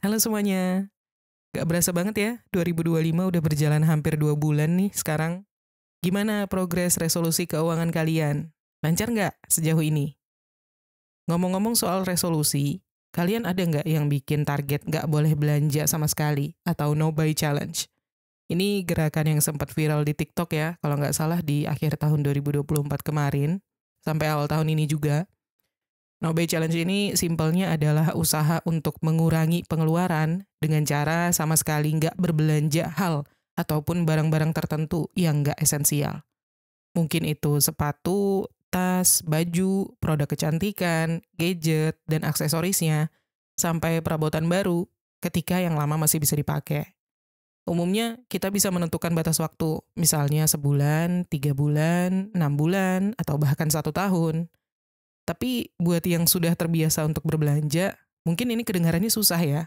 Halo semuanya, gak berasa banget ya, 2025 udah berjalan hampir 2 bulan nih sekarang. Gimana progres resolusi keuangan kalian? Lancar nggak sejauh ini? Ngomong-ngomong soal resolusi, kalian ada nggak yang bikin target nggak boleh belanja sama sekali? Atau no buy challenge? Ini gerakan yang sempat viral di TikTok ya, kalau nggak salah di akhir tahun 2024 kemarin, sampai awal tahun ini juga. No Buy Challenge ini simpelnya adalah usaha untuk mengurangi pengeluaran dengan cara sama sekali nggak berbelanja hal ataupun barang-barang tertentu yang nggak esensial. Mungkin itu sepatu, tas, baju, produk kecantikan, gadget, dan aksesorisnya, sampai perabotan baru ketika yang lama masih bisa dipakai. Umumnya kita bisa menentukan batas waktu, misalnya sebulan, 3 bulan, 6 bulan, atau bahkan 1 tahun. Tapi buat yang sudah terbiasa untuk berbelanja, mungkin ini kedengarannya susah ya.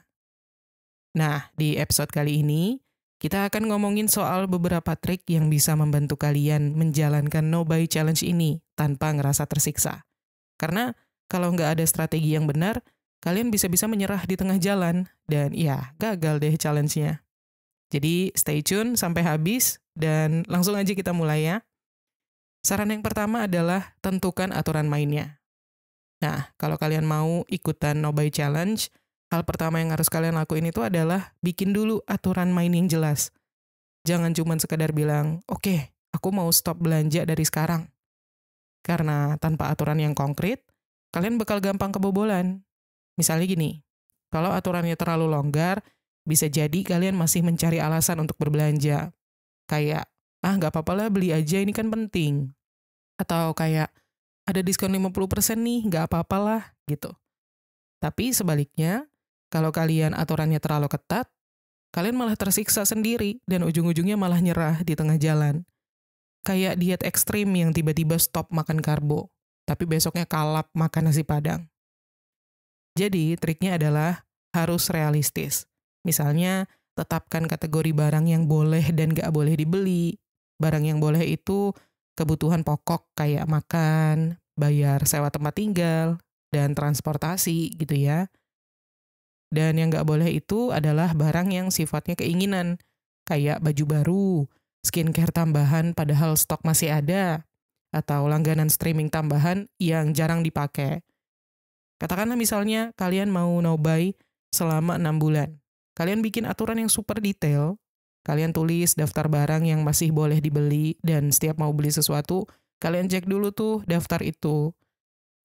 Nah, di episode kali ini, kita akan ngomongin soal beberapa trik yang bisa membantu kalian menjalankan No Buy Challenge ini tanpa ngerasa tersiksa. Karena kalau nggak ada strategi yang benar, kalian bisa-bisa menyerah di tengah jalan, dan ya, gagal deh challenge-nya. Jadi, stay tune sampai habis, dan langsung aja kita mulai ya. Saran yang pertama adalah tentukan aturan mainnya. Nah, kalau kalian mau ikutan No Buy Challenge, hal pertama yang harus kalian lakuin itu adalah bikin dulu aturan main yang jelas. Jangan cuma sekadar bilang, oke, aku mau stop belanja dari sekarang. Karena tanpa aturan yang konkret, kalian bakal gampang kebobolan. Misalnya gini, kalau aturannya terlalu longgar, bisa jadi kalian masih mencari alasan untuk berbelanja. Kayak, nggak apa-apa lah beli aja ini kan penting. Atau kayak, ada diskon 50% nih, nggak apa-apalah, gitu. Tapi sebaliknya, kalau kalian aturannya terlalu ketat, kalian malah tersiksa sendiri dan ujung-ujungnya malah nyerah di tengah jalan. Kayak diet ekstrim yang tiba-tiba stop makan karbo, tapi besoknya kalap makan nasi padang. Jadi, triknya adalah harus realistis. Misalnya, tetapkan kategori barang yang boleh dan nggak boleh dibeli. Barang yang boleh itu kebutuhan pokok kayak makan, bayar sewa tempat tinggal, dan transportasi gitu ya. Dan yang nggak boleh itu adalah barang yang sifatnya keinginan, kayak baju baru, skincare tambahan padahal stok masih ada, atau langganan streaming tambahan yang jarang dipakai. Katakanlah misalnya kalian mau no buy selama 6 bulan. Kalian bikin aturan yang super detail, kalian tulis daftar barang yang masih boleh dibeli, dan setiap mau beli sesuatu, kalian cek dulu tuh daftar itu.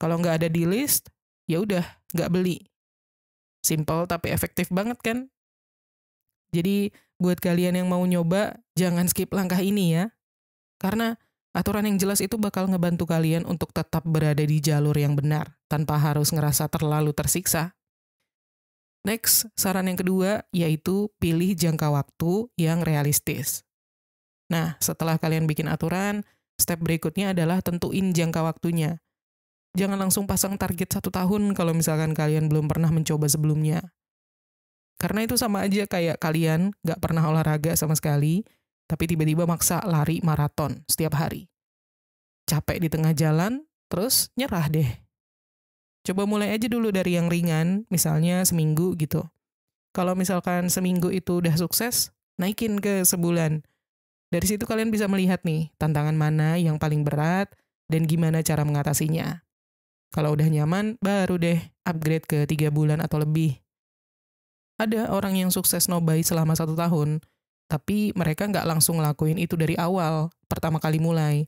Kalau nggak ada di list, ya udah, nggak beli. Simple tapi efektif banget kan? Jadi buat kalian yang mau nyoba, jangan skip langkah ini ya. Karena aturan yang jelas itu bakal ngebantu kalian untuk tetap berada di jalur yang benar, tanpa harus ngerasa terlalu tersiksa. Next, saran yang kedua yaitu pilih jangka waktu yang realistis. Nah, setelah kalian bikin aturan, step berikutnya adalah tentuin jangka waktunya. Jangan langsung pasang target 1 tahun kalau misalkan kalian belum pernah mencoba sebelumnya. Karena itu sama aja kayak kalian nggak pernah olahraga sama sekali, tapi tiba-tiba maksa lari maraton setiap hari. Capek di tengah jalan, terus nyerah deh. Coba mulai aja dulu dari yang ringan, misalnya seminggu gitu. Kalau misalkan seminggu itu udah sukses, naikin ke sebulan. Dari situ kalian bisa melihat nih, tantangan mana yang paling berat, dan gimana cara mengatasinya. Kalau udah nyaman, baru deh upgrade ke 3 bulan atau lebih. Ada orang yang sukses no buy selama 1 tahun, tapi mereka nggak langsung ngelakuin itu dari awal, pertama kali mulai.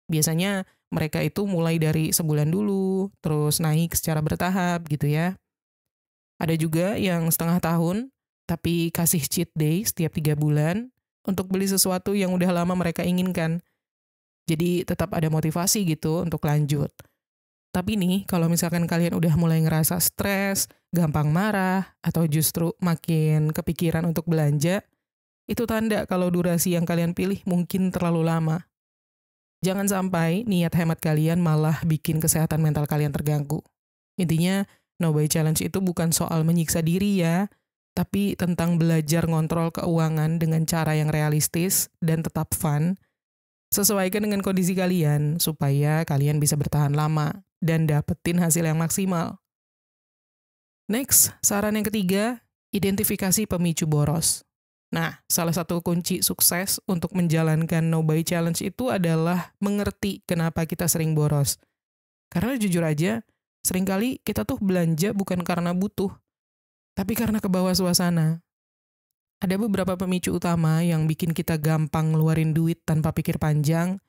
Biasanya mereka itu mulai dari sebulan dulu, terus naik secara bertahap gitu ya. Ada juga yang setengah tahun, tapi kasih cheat day setiap 3 bulan untuk beli sesuatu yang udah lama mereka inginkan. Jadi tetap ada motivasi gitu untuk lanjut. Tapi nih, kalau misalkan kalian udah mulai ngerasa stres, gampang marah, atau justru makin kepikiran untuk belanja, itu tanda kalau durasi yang kalian pilih mungkin terlalu lama. Jangan sampai niat hemat kalian malah bikin kesehatan mental kalian terganggu. Intinya, No Buy Challenge itu bukan soal menyiksa diri ya, tapi tentang belajar ngontrol keuangan dengan cara yang realistis dan tetap fun. Sesuaikan dengan kondisi kalian supaya kalian bisa bertahan lama dan dapetin hasil yang maksimal. Next, saran yang ketiga, Identifikasi pemicu boros. Nah, salah satu kunci sukses untuk menjalankan No Buy Challenge itu adalah mengerti kenapa kita sering boros. Karena jujur aja, seringkali kita tuh belanja bukan karena butuh, tapi karena kebawa suasana. Ada beberapa pemicu utama yang bikin kita gampang ngeluarin duit tanpa pikir panjang,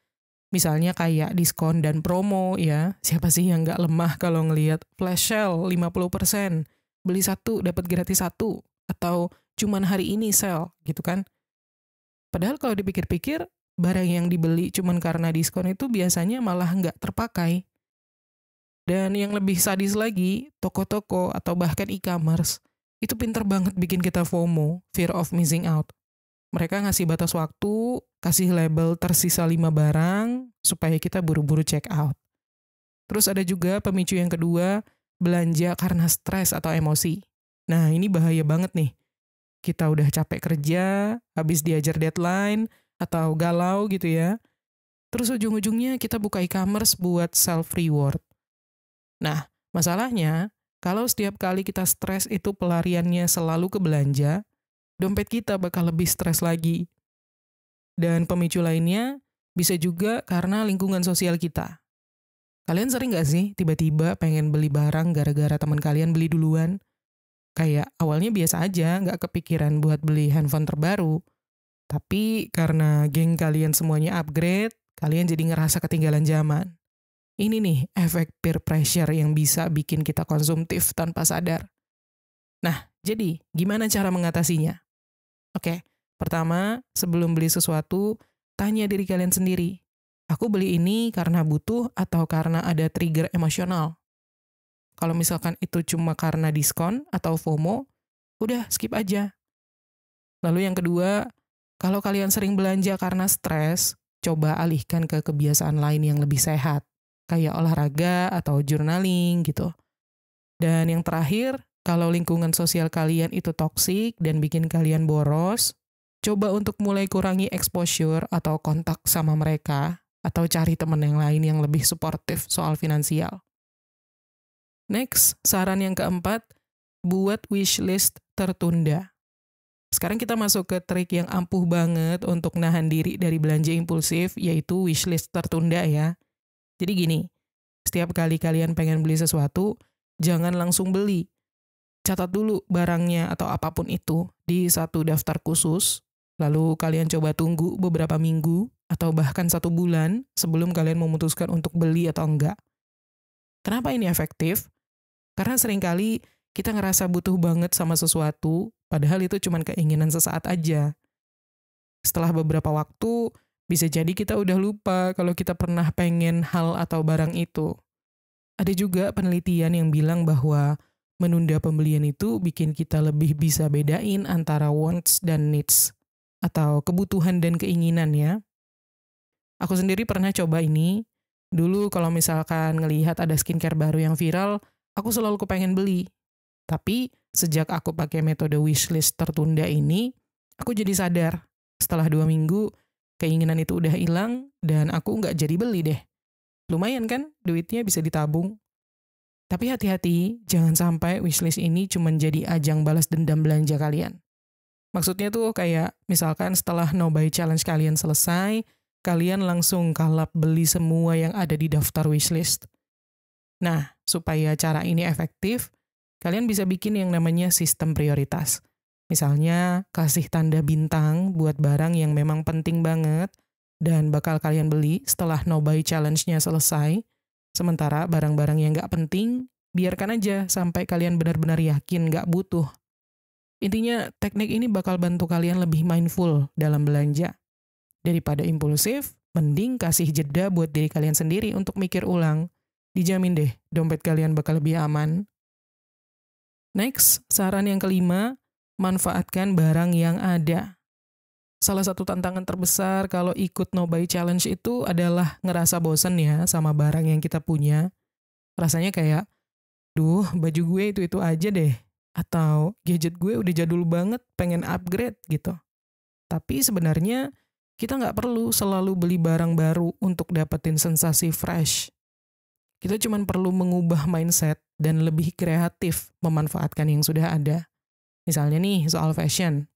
misalnya kayak diskon dan promo ya. Siapa sih yang nggak lemah kalau ngelihat flash sale 50%, beli satu dapat gratis satu, atau cuman hari ini sale gitu kan. Padahal kalau dipikir-pikir, barang yang dibeli cuman karena diskon itu biasanya malah nggak terpakai. Dan yang lebih sadis lagi, toko-toko atau bahkan e-commerce, itu pinter banget bikin kita FOMO, fear of missing out. Mereka ngasih batas waktu, kasih label tersisa 5 barang, supaya kita buru-buru check out. Terus ada juga pemicu yang kedua, belanja karena stres atau emosi. Nah, ini bahaya banget nih. Kita udah capek kerja, habis diajar deadline, atau galau gitu ya. Terus ujung-ujungnya kita buka e-commerce buat self-reward. Nah, masalahnya, kalau setiap kali kita stres itu pelariannya selalu ke belanja, dompet kita bakal lebih stres lagi. Dan pemicu lainnya bisa juga karena lingkungan sosial kita. Kalian sering gak sih tiba-tiba pengen beli barang gara-gara teman kalian beli duluan? Kayak awalnya biasa aja, gak kepikiran buat beli handphone terbaru. Tapi karena geng kalian semuanya upgrade, kalian jadi ngerasa ketinggalan zaman. Ini nih efek peer pressure yang bisa bikin kita konsumtif tanpa sadar. Nah, jadi gimana cara mengatasinya? Oke, pertama, sebelum beli sesuatu, tanya diri kalian sendiri. Aku beli ini karena butuh atau karena ada trigger emosional? Kalau misalkan itu cuma karena diskon atau FOMO, udah skip aja. Lalu yang kedua, kalau kalian sering belanja karena stres, coba alihkan ke kebiasaan lain yang lebih sehat, kayak olahraga atau journaling gitu. Dan yang terakhir, kalau lingkungan sosial kalian itu toksik dan bikin kalian boros, coba untuk mulai kurangi exposure atau kontak sama mereka, atau cari teman yang lain yang lebih suportif soal finansial. Next, saran yang keempat, buat wishlist tertunda. Sekarang kita masuk ke trik yang ampuh banget untuk nahan diri dari belanja impulsif, yaitu wishlist tertunda ya. Jadi gini, setiap kali kalian pengen beli sesuatu, jangan langsung beli. Catat dulu barangnya atau apapun itu di satu daftar khusus, lalu kalian coba tunggu beberapa minggu atau bahkan 1 bulan sebelum kalian memutuskan untuk beli atau enggak. Kenapa ini efektif? Karena seringkali kita ngerasa butuh banget sama sesuatu, padahal itu cuma keinginan sesaat aja. Setelah beberapa waktu, bisa jadi kita udah lupa kalau kita pernah pengen hal atau barang itu. Ada juga penelitian yang bilang bahwa menunda pembelian itu bikin kita lebih bisa bedain antara wants dan needs, atau kebutuhan dan keinginan ya. Aku sendiri pernah coba ini. Dulu kalau misalkan ngelihat ada skincare baru yang viral, aku selalu kepengen beli. Tapi sejak aku pakai metode wishlist tertunda ini, aku jadi sadar. Setelah 2 minggu, keinginan itu udah hilang dan aku nggak jadi beli deh. Lumayan kan, duitnya bisa ditabung. Tapi hati-hati, jangan sampai wishlist ini cuma jadi ajang balas dendam belanja kalian. Maksudnya tuh kayak misalkan setelah No Buy Challenge kalian selesai, kalian langsung kalap beli semua yang ada di daftar wishlist. Nah, supaya cara ini efektif, kalian bisa bikin yang namanya sistem prioritas. Misalnya, kasih tanda bintang buat barang yang memang penting banget dan bakal kalian beli setelah No Buy Challenge-nya selesai. Sementara barang-barang yang nggak penting, biarkan aja sampai kalian benar-benar yakin nggak butuh. Intinya, teknik ini bakal bantu kalian lebih mindful dalam belanja. Daripada impulsif, mending kasih jeda buat diri kalian sendiri untuk mikir ulang. Dijamin deh, dompet kalian bakal lebih aman. Next, saran yang kelima, manfaatkan barang yang ada. Salah satu tantangan terbesar kalau ikut No Buy Challenge itu adalah ngerasa bosen ya sama barang yang kita punya. Rasanya kayak, duh baju gue itu-itu aja deh. Atau gadget gue udah jadul banget, pengen upgrade gitu. Tapi sebenarnya kita nggak perlu selalu beli barang baru untuk dapetin sensasi fresh. Kita cuma perlu mengubah mindset dan lebih kreatif memanfaatkan yang sudah ada. Misalnya nih, soal fashion.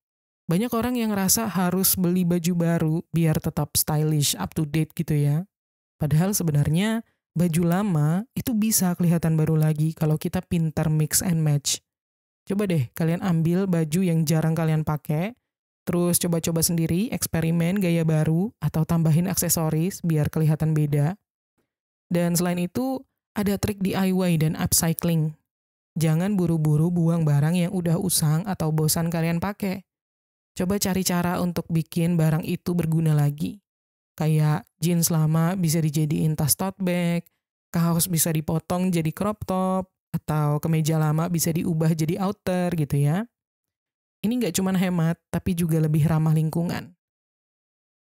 Banyak orang yang ngerasa harus beli baju baru biar tetap stylish, up to date gitu ya. Padahal sebenarnya baju lama itu bisa kelihatan baru lagi kalau kita pintar mix and match. Coba deh kalian ambil baju yang jarang kalian pakai, terus coba-coba sendiri, eksperimen gaya baru, atau tambahin aksesoris biar kelihatan beda. Dan selain itu, ada trik DIY dan upcycling. Jangan buru-buru buang barang yang udah usang atau bosan kalian pakai. Coba cari cara untuk bikin barang itu berguna lagi. Kayak jeans lama bisa dijadiin tas tote bag, kaos bisa dipotong jadi crop top, atau kemeja lama bisa diubah jadi outer gitu ya. Ini nggak cuma hemat, tapi juga lebih ramah lingkungan.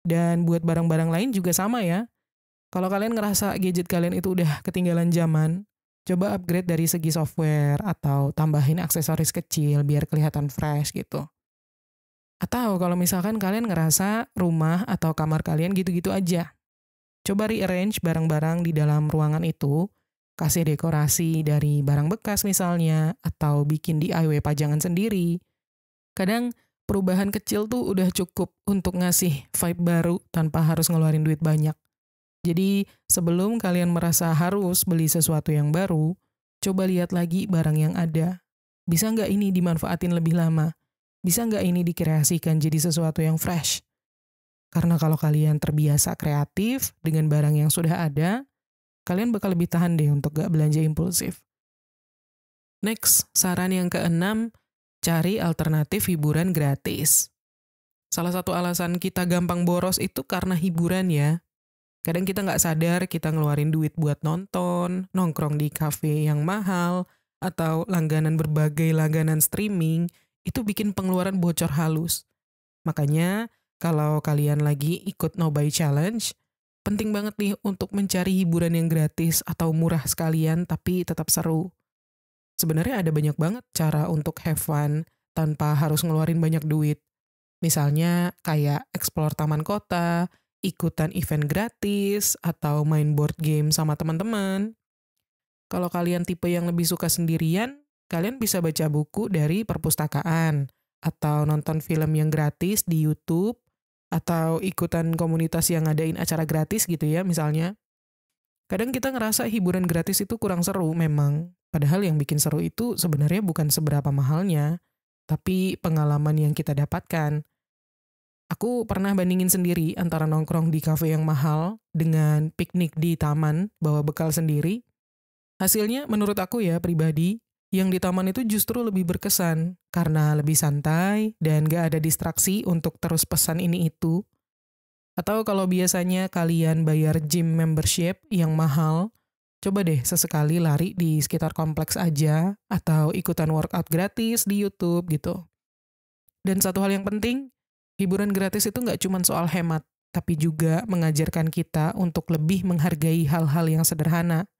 Dan buat barang-barang lain juga sama ya. Kalau kalian ngerasa gadget kalian itu udah ketinggalan zaman, coba upgrade dari segi software atau tambahin aksesoris kecil biar kelihatan fresh gitu. Atau kalau misalkan kalian ngerasa rumah atau kamar kalian gitu-gitu aja, coba rearrange barang-barang di dalam ruangan itu, kasih dekorasi dari barang bekas misalnya, atau bikin DIY pajangan sendiri. Kadang perubahan kecil tuh udah cukup untuk ngasih vibe baru tanpa harus ngeluarin duit banyak. Jadi sebelum kalian merasa harus beli sesuatu yang baru, coba lihat lagi barang yang ada. Bisa nggak ini dimanfaatin lebih lama? Bisa nggak ini dikreasikan jadi sesuatu yang fresh? Karena kalau kalian terbiasa kreatif dengan barang yang sudah ada, kalian bakal lebih tahan deh untuk nggak belanja impulsif. Next, saran yang keenam, cari alternatif hiburan gratis. Salah satu alasan kita gampang boros itu karena hiburan ya. Kadang kita nggak sadar kita ngeluarin duit buat nonton, nongkrong di kafe yang mahal, atau langganan berbagai langganan streaming, itu bikin pengeluaran bocor halus. Makanya, kalau kalian lagi ikut No Buy Challenge, penting banget nih untuk mencari hiburan yang gratis atau murah sekalian tapi tetap seru. Sebenarnya ada banyak banget cara untuk have fun tanpa harus ngeluarin banyak duit. Misalnya kayak explore taman kota, ikutan event gratis, atau main board game sama teman-teman. Kalau kalian tipe yang lebih suka sendirian, kalian bisa baca buku dari perpustakaan, atau nonton film yang gratis di YouTube, atau ikutan komunitas yang ngadain acara gratis gitu ya misalnya. Kadang kita ngerasa hiburan gratis itu kurang seru memang, padahal yang bikin seru itu sebenarnya bukan seberapa mahalnya, tapi pengalaman yang kita dapatkan. Aku pernah bandingin sendiri antara nongkrong di kafe yang mahal dengan piknik di taman bawa bekal sendiri. Hasilnya menurut aku ya pribadi, yang di taman itu justru lebih berkesan karena lebih santai dan gak ada distraksi untuk terus pesan ini itu. Atau kalau biasanya kalian bayar gym membership yang mahal, coba deh sesekali lari di sekitar kompleks aja atau ikutan workout gratis di YouTube gitu. Dan satu hal yang penting, hiburan gratis itu nggak cuma soal hemat, tapi juga mengajarkan kita untuk lebih menghargai hal-hal yang sederhana.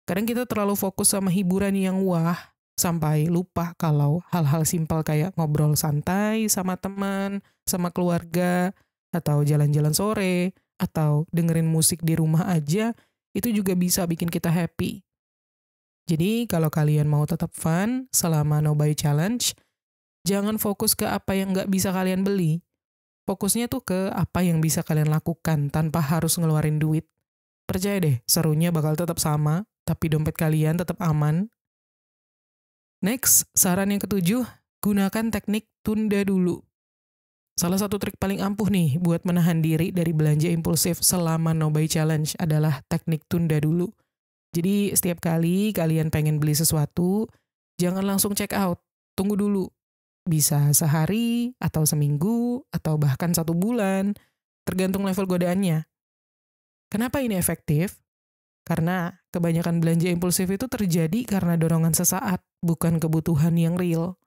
Kadang kita terlalu fokus sama hiburan yang wah, sampai lupa kalau hal-hal simpel kayak ngobrol santai sama teman, sama keluarga, atau jalan-jalan sore, atau dengerin musik di rumah aja, itu juga bisa bikin kita happy. Jadi kalau kalian mau tetap fun selama No Buy Challenge, jangan fokus ke apa yang nggak bisa kalian beli. Fokusnya tuh ke apa yang bisa kalian lakukan tanpa harus ngeluarin duit. Percaya deh, serunya bakal tetap sama, tapi dompet kalian tetap aman. Next, saran yang ketujuh, gunakan teknik tunda dulu. Salah satu trik paling ampuh nih buat menahan diri dari belanja impulsif selama No Buy Challenge adalah teknik tunda dulu. Jadi setiap kali kalian pengen beli sesuatu, jangan langsung check out, tunggu dulu. Bisa sehari, atau seminggu, atau bahkan 1 bulan, tergantung level godaannya. Kenapa ini efektif? Karena kebanyakan belanja impulsif itu terjadi karena dorongan sesaat, bukan kebutuhan yang real.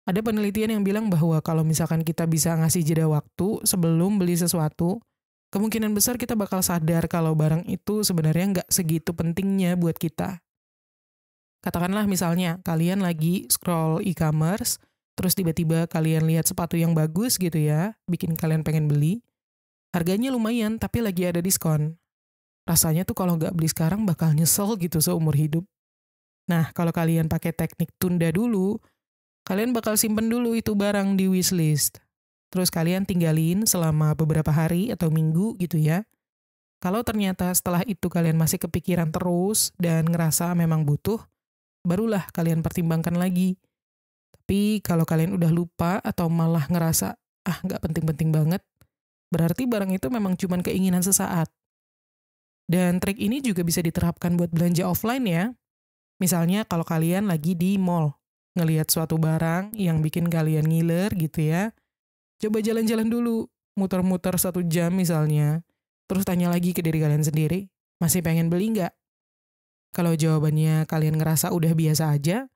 Ada penelitian yang bilang bahwa kalau misalkan kita bisa ngasih jeda waktu sebelum beli sesuatu, kemungkinan besar kita bakal sadar kalau barang itu sebenarnya nggak segitu pentingnya buat kita. Katakanlah misalnya, kalian lagi scroll e-commerce, terus tiba-tiba kalian lihat sepatu yang bagus gitu ya, bikin kalian pengen beli. Harganya lumayan, tapi lagi ada diskon. Rasanya tuh kalau nggak beli sekarang bakal nyesel gitu seumur hidup. Nah, kalau kalian pakai teknik tunda dulu, Kalian bakal simpen dulu itu barang di wishlist. Terus kalian tinggalin selama beberapa hari atau minggu gitu ya. Kalau ternyata setelah itu kalian masih kepikiran terus dan ngerasa memang butuh, barulah kalian pertimbangkan lagi. Tapi kalau kalian udah lupa atau malah ngerasa, ah nggak penting-penting banget, berarti barang itu memang cuman keinginan sesaat. Dan trik ini juga bisa diterapkan buat belanja offline ya. Misalnya kalau kalian lagi di mall, ngelihat suatu barang yang bikin kalian ngiler gitu ya, coba jalan-jalan dulu, muter-muter 1 jam misalnya, terus tanya lagi ke diri kalian sendiri, masih pengen beli nggak? Kalau jawabannya kalian ngerasa udah biasa aja,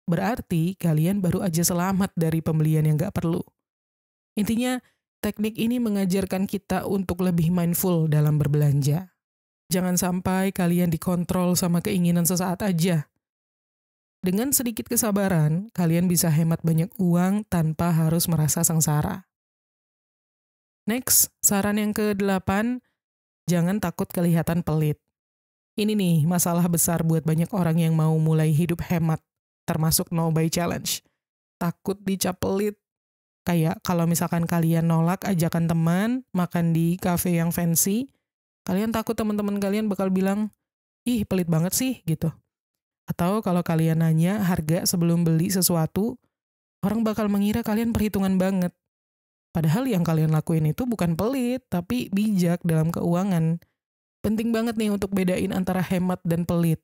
berarti kalian baru aja selamat dari pembelian yang nggak perlu. Intinya, teknik ini mengajarkan kita untuk lebih mindful dalam berbelanja. Jangan sampai kalian dikontrol sama keinginan sesaat aja. Dengan sedikit kesabaran, kalian bisa hemat banyak uang tanpa harus merasa sengsara. Next, saran yang ke-8, jangan takut kelihatan pelit. Ini nih masalah besar buat banyak orang yang mau mulai hidup hemat, termasuk no buy challenge. Takut dicap pelit. Kayak kalau misalkan kalian nolak ajakan teman makan di cafe yang fancy, kalian takut teman-teman kalian bakal bilang, ih pelit banget sih gitu. Atau kalau kalian nanya harga sebelum beli sesuatu, orang bakal mengira kalian perhitungan banget. Padahal yang kalian lakuin itu bukan pelit, tapi bijak dalam keuangan. Penting banget nih untuk bedain antara hemat dan pelit.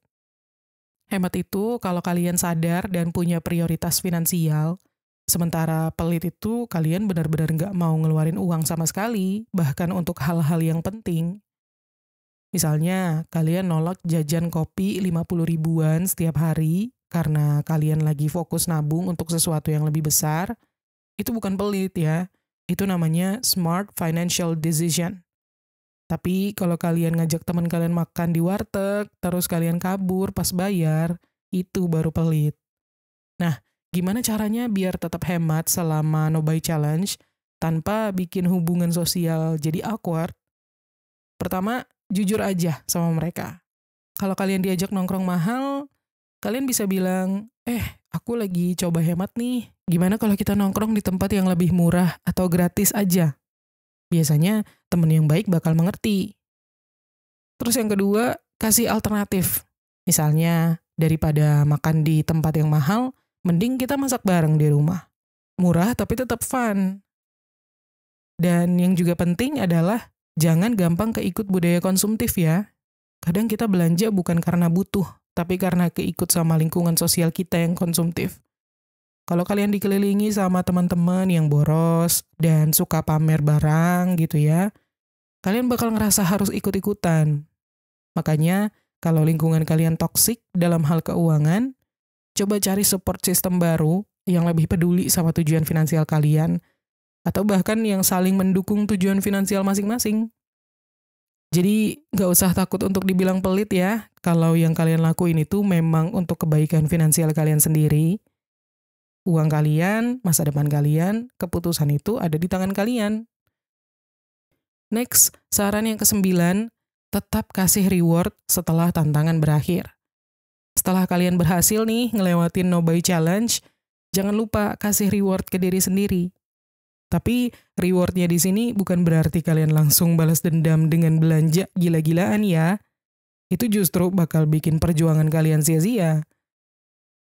Hemat itu kalau kalian sadar dan punya prioritas finansial, sementara pelit itu kalian benar-benar nggak mau ngeluarin uang sama sekali, bahkan untuk hal-hal yang penting. Misalnya, kalian nolak jajan kopi 50 ribuan setiap hari karena kalian lagi fokus nabung untuk sesuatu yang lebih besar, itu bukan pelit ya. Itu namanya smart financial decision. Tapi kalau kalian ngajak teman kalian makan di warteg, terus kalian kabur pas bayar, itu baru pelit. Nah, gimana caranya biar tetap hemat selama no buy challenge tanpa bikin hubungan sosial jadi awkward? Pertama, jujur aja sama mereka. Kalau kalian diajak nongkrong mahal, kalian bisa bilang, aku lagi coba hemat nih. Gimana kalau kita nongkrong di tempat yang lebih murah atau gratis aja? Biasanya temen yang baik bakal mengerti. Terus yang kedua, kasih alternatif. Misalnya, daripada makan di tempat yang mahal, mending kita masak bareng di rumah. Murah tapi tetap fun. Dan yang juga penting adalah jangan gampang keikut budaya konsumtif ya. Kadang kita belanja bukan karena butuh, tapi karena keikut sama lingkungan sosial kita yang konsumtif. Kalau kalian dikelilingi sama teman-teman yang boros dan suka pamer barang gitu ya, kalian bakal ngerasa harus ikut-ikutan. Makanya, kalau lingkungan kalian toksik dalam hal keuangan, coba cari support system baru yang lebih peduli sama tujuan finansial kalian, atau bahkan yang saling mendukung tujuan finansial masing-masing. Jadi, nggak usah takut untuk dibilang pelit ya, kalau yang kalian lakuin itu memang untuk kebaikan finansial kalian sendiri. Uang kalian, masa depan kalian, keputusan itu ada di tangan kalian. Next, saran yang ke-9, tetap kasih reward setelah tantangan berakhir. Setelah kalian berhasil nih ngelewatin no buy challenge, jangan lupa kasih reward ke diri sendiri. Tapi rewardnya di sini bukan berarti kalian langsung balas dendam dengan belanja gila-gilaan ya. Itu justru bakal bikin perjuangan kalian sia-sia.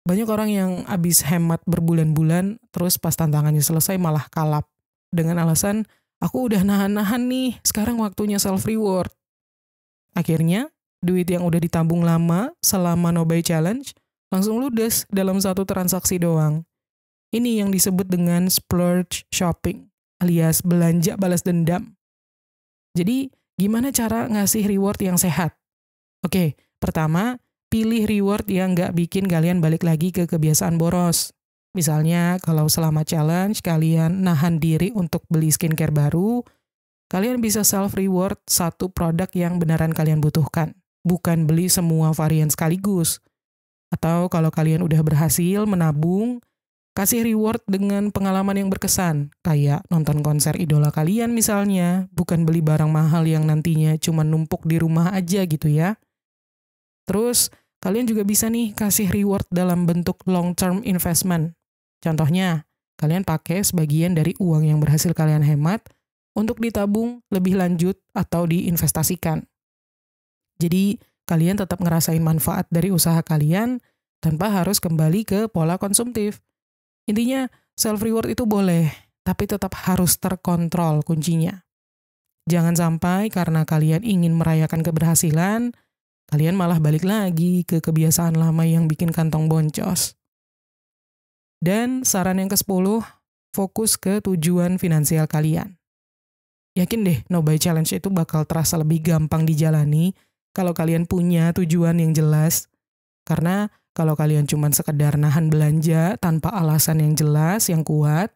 Banyak orang yang abis hemat berbulan-bulan, terus pas tantangannya selesai malah kalap. Dengan alasan, aku udah nahan-nahan nih, sekarang waktunya self-reward. Akhirnya, duit yang udah ditabung lama selama no buy challenge, langsung ludes dalam satu transaksi doang. Ini yang disebut dengan splurge shopping, alias belanja balas dendam. Jadi, gimana cara ngasih reward yang sehat? Oke, pertama, pilih reward yang nggak bikin kalian balik lagi ke kebiasaan boros. Misalnya, kalau selama challenge kalian nahan diri untuk beli skincare baru, kalian bisa self-reward satu produk yang beneran kalian butuhkan, bukan beli semua varian sekaligus. Atau kalau kalian udah berhasil menabung, kasih reward dengan pengalaman yang berkesan, kayak nonton konser idola kalian misalnya, bukan beli barang mahal yang nantinya cuma numpuk di rumah aja gitu ya. Terus, kalian juga bisa nih kasih reward dalam bentuk long-term investment. Contohnya, kalian pakai sebagian dari uang yang berhasil kalian hemat untuk ditabung lebih lanjut atau diinvestasikan. Jadi, kalian tetap ngerasain manfaat dari usaha kalian tanpa harus kembali ke pola konsumtif. Intinya, self-reward itu boleh, tapi tetap harus terkontrol kuncinya. Jangan sampai karena kalian ingin merayakan keberhasilan, kalian malah balik lagi ke kebiasaan lama yang bikin kantong boncos. Dan saran yang ke-10, fokus ke tujuan finansial kalian. Yakin deh, No Buy Challenge itu bakal terasa lebih gampang dijalani kalau kalian punya tujuan yang jelas. Karena kalau kalian cuma sekedar nahan belanja tanpa alasan yang jelas, yang kuat,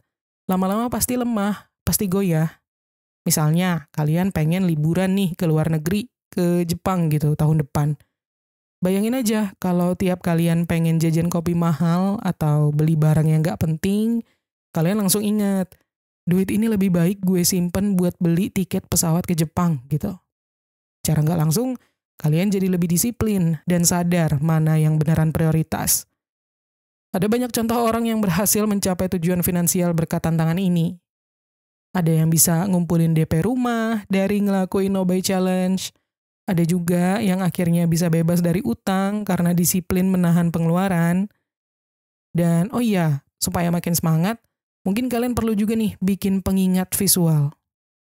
lama-lama pasti lemah, pasti goyah. Misalnya, kalian pengen liburan nih ke luar negeri, ke Jepang gitu tahun depan. Bayangin aja kalau tiap kalian pengen jajan kopi mahal atau beli barang yang nggak penting, kalian langsung ingat, duit ini lebih baik gue simpen buat beli tiket pesawat ke Jepang gitu. Cara nggak langsung, kalian jadi lebih disiplin dan sadar mana yang beneran prioritas. Ada banyak contoh orang yang berhasil mencapai tujuan finansial berkat tantangan ini. Ada yang bisa ngumpulin DP rumah dari ngelakuin No Buy Challenge. Ada juga yang akhirnya bisa bebas dari utang karena disiplin menahan pengeluaran. Dan oh iya, supaya makin semangat, mungkin kalian perlu juga nih bikin pengingat visual.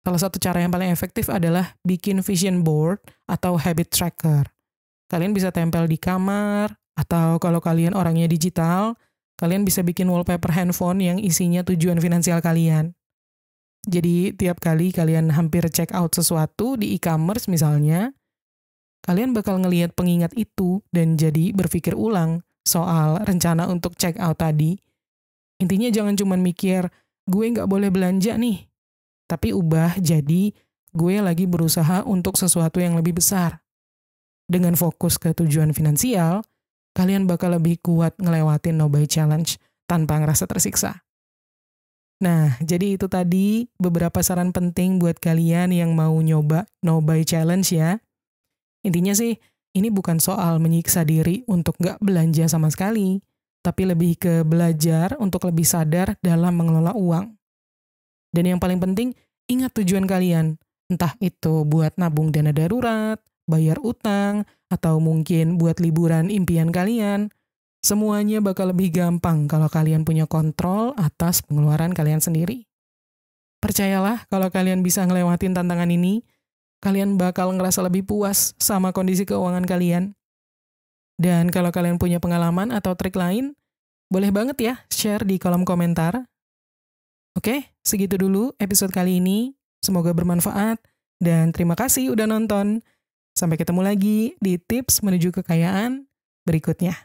Salah satu cara yang paling efektif adalah bikin vision board atau habit tracker. Kalian bisa tempel di kamar, atau kalau kalian orangnya digital, kalian bisa bikin wallpaper handphone yang isinya tujuan finansial kalian. Jadi tiap kali kalian hampir check out sesuatu di e-commerce misalnya, kalian bakal ngelihat pengingat itu dan jadi berpikir ulang soal rencana untuk check out tadi. Intinya jangan cuma mikir, gue nggak boleh belanja nih. Tapi ubah jadi, gue lagi berusaha untuk sesuatu yang lebih besar. Dengan fokus ke tujuan finansial, kalian bakal lebih kuat ngelewatin No Buy Challenge tanpa ngerasa tersiksa. Nah, jadi itu tadi beberapa saran penting buat kalian yang mau nyoba No Buy Challenge ya. Intinya sih, ini bukan soal menyiksa diri untuk nggak belanja sama sekali, tapi lebih ke belajar untuk lebih sadar dalam mengelola uang. Dan yang paling penting, ingat tujuan kalian. Entah itu buat nabung dana darurat, bayar utang, atau mungkin buat liburan impian kalian. Semuanya bakal lebih gampang kalau kalian punya kontrol atas pengeluaran kalian sendiri. Percayalah, kalau kalian bisa ngelewatin tantangan ini, kalian bakal ngerasa lebih puas sama kondisi keuangan kalian. Dan kalau kalian punya pengalaman atau trik lain, boleh banget ya share di kolom komentar. Oke, segitu dulu episode kali ini. Semoga bermanfaat, dan terima kasih udah nonton. Sampai ketemu lagi di tips menuju kekayaan berikutnya.